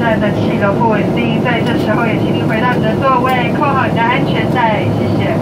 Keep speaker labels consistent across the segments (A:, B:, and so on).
A: 站的气流不稳定，在这时候也请你回到你的座位，扣好你的安全带，谢谢。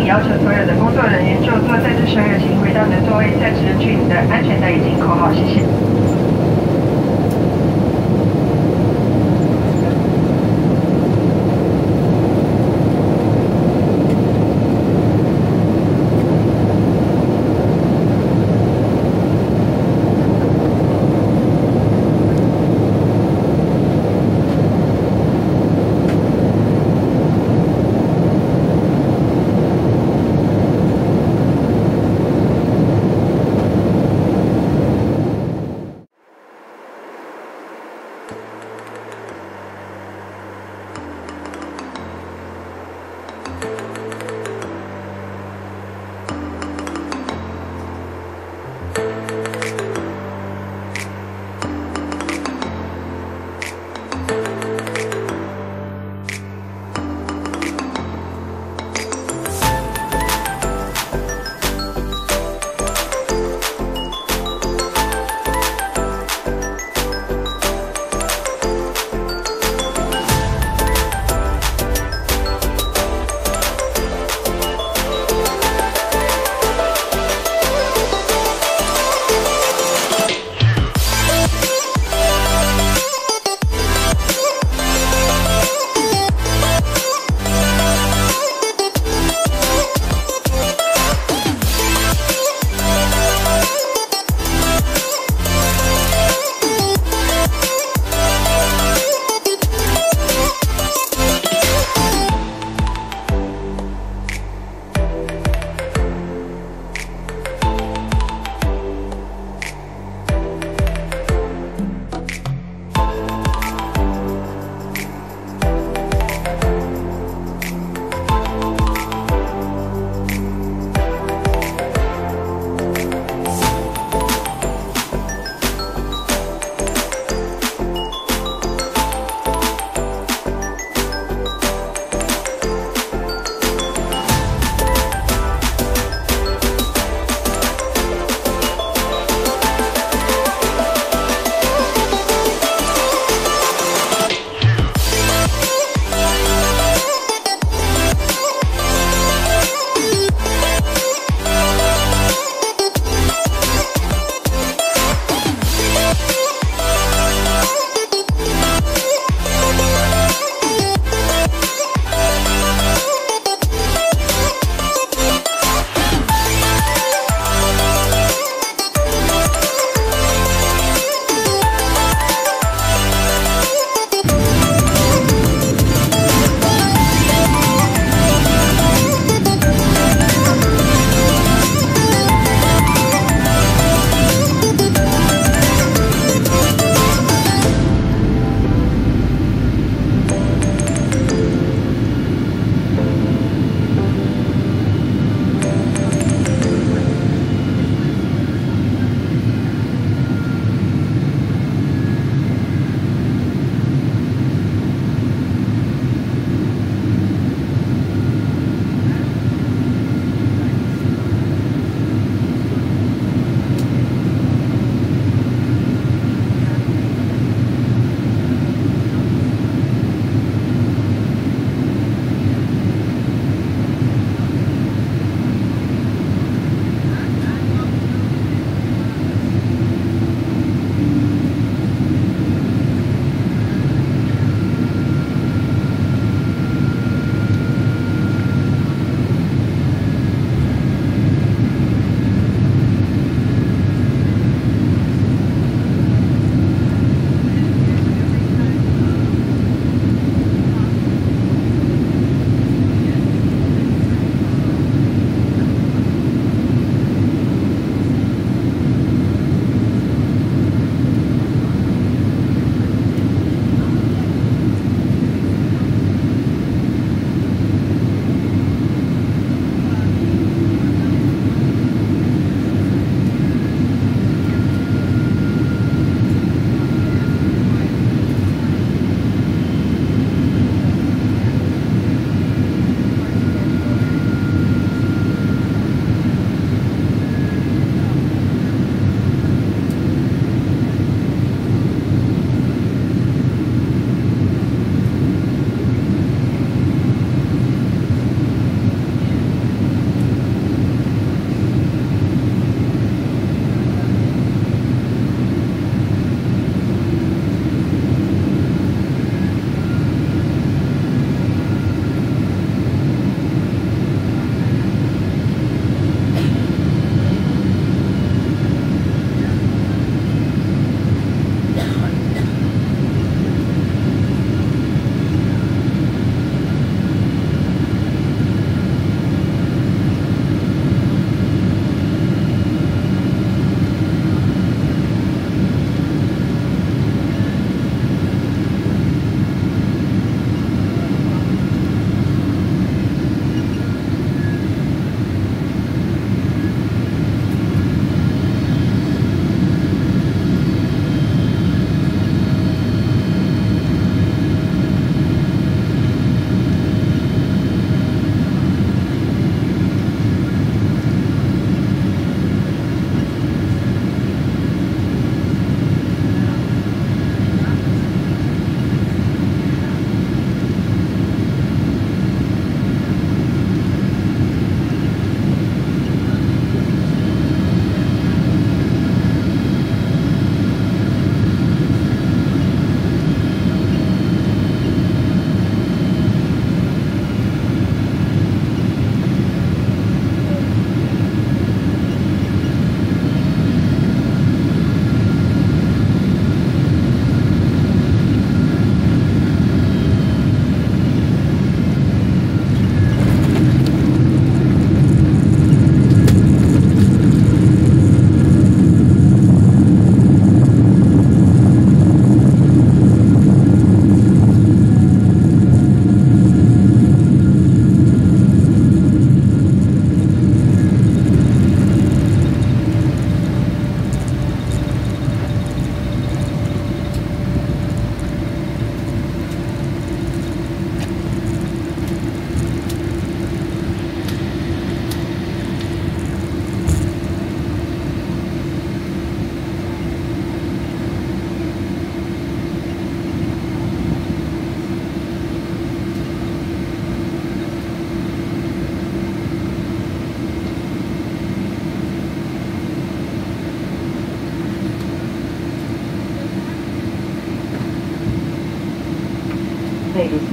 A: 要求所有的工作人员就坐，在这时候请回到你的座位，暂时人群，你的安全带已经扣好，谢谢。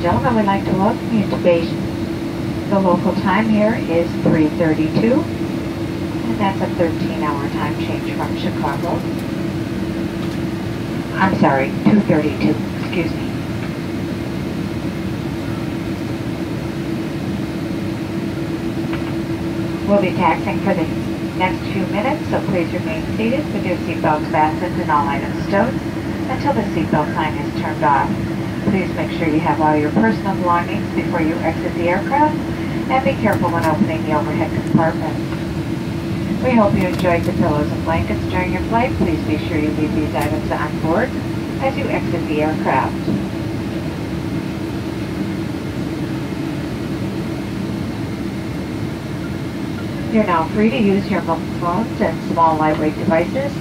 B: gentlemen, we'd like to welcome you to Beijing. The local time here is 3:32, and that's a 13-hour time change from Chicago. I'm sorry, 2:32, excuse me. We'll be taxiing for the next few minutes, so please remain seated with your seatbelts fastened and all items stowed until the seatbelt sign is turned off. Please make sure you have all your personal belongings before you exit the aircraft, and be careful when opening the overhead compartments. We hope you enjoyed the pillows and blankets during your flight. Please be sure you leave these items on board as you exit the aircraft. You're now free to use your mobile phones and small lightweight devices.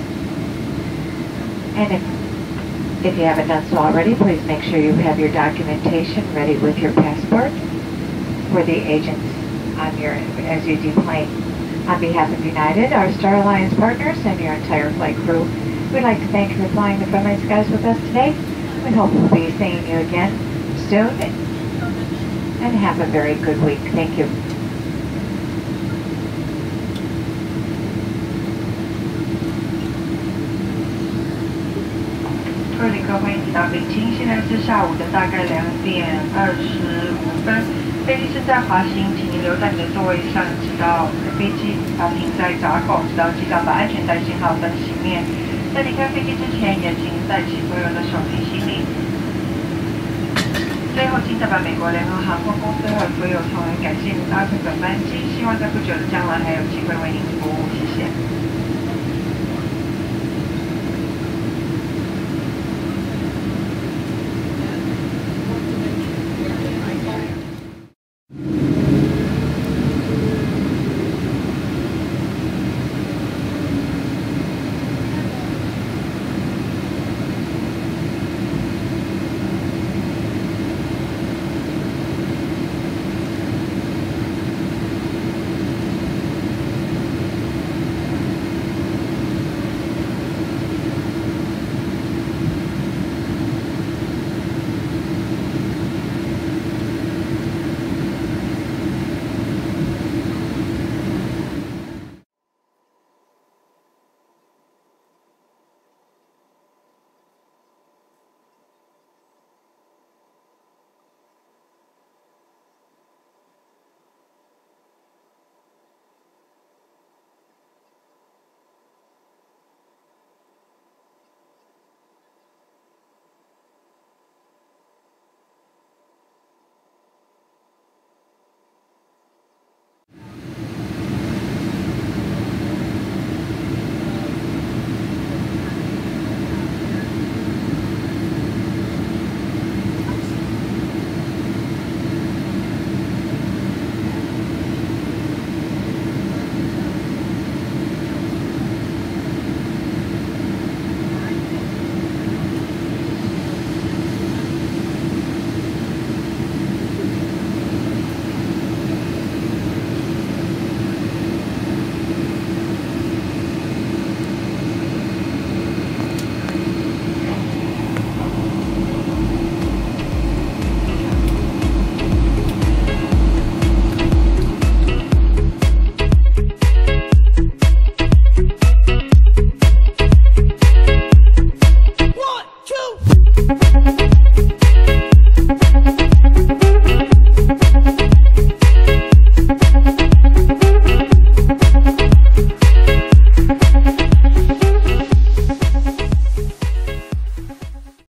B: And if you haven't done so already, please make sure you have your documentation ready with your passport for the agents as you deplane. On behalf of United, our Star Alliance partners, and your entire flight crew, we'd like to thank you for flying the Friendly Skies with us today. We hope we'll be seeing you again soon, and have a very good week. Thank you.
A: 各位旅客，欢迎抵达北京，现在是下午的大概2:25。飞机是在滑行，请您留在你的座位上，直到飞机停在闸口，直到机长把安全带信号灯熄灭。在离开飞机之前，也请带齐所有的手提行李。最后，请代表美国联合航空公司和所有同仁感谢您搭乘本班机，希望在不久的将来还有机会为您服务，谢谢。